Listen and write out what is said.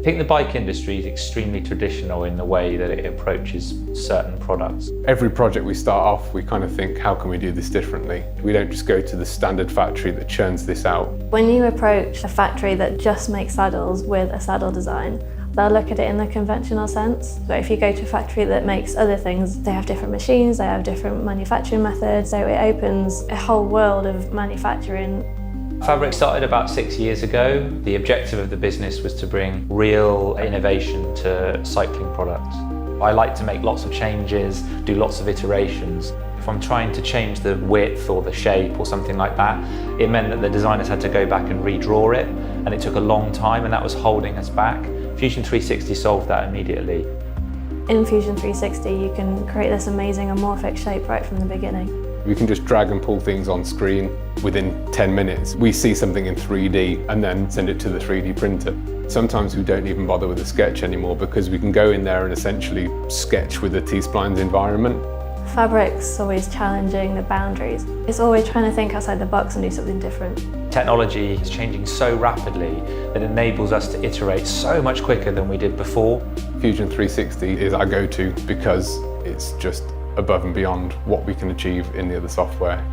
I think the bike industry is extremely traditional in the way that it approaches certain products. Every project we start off, we kind of think, how can we do this differently? We don't just go to the standard factory that churns this out. When you approach a factory that just makes saddles with a saddle design, they'll look at it in the conventional sense. But if you go to a factory that makes other things, they have different machines, they have different manufacturing methods, so it opens a whole world of manufacturing. Fabric started about 6 years ago. The objective of the business was to bring real innovation to cycling products. I like to make lots of changes, do lots of iterations. If I'm trying to change the width or the shape or something like that, it meant that the designers had to go back and redraw it, and it took a long time, and that was holding us back. Fusion 360 solved that immediately. In Fusion 360, you can create this amazing amorphic shape right from the beginning. We can just drag and pull things on screen within 10 minutes. We see something in 3D and then send it to the 3D printer. Sometimes we don't even bother with a sketch anymore because we can go in there and essentially sketch with the T-splines environment. Fabric's always challenging the boundaries. It's always trying to think outside the box and do something different. Technology is changing so rapidly that it enables us to iterate so much quicker than we did before. Fusion 360 is our go-to because it's just above and beyond what we can achieve in the other software.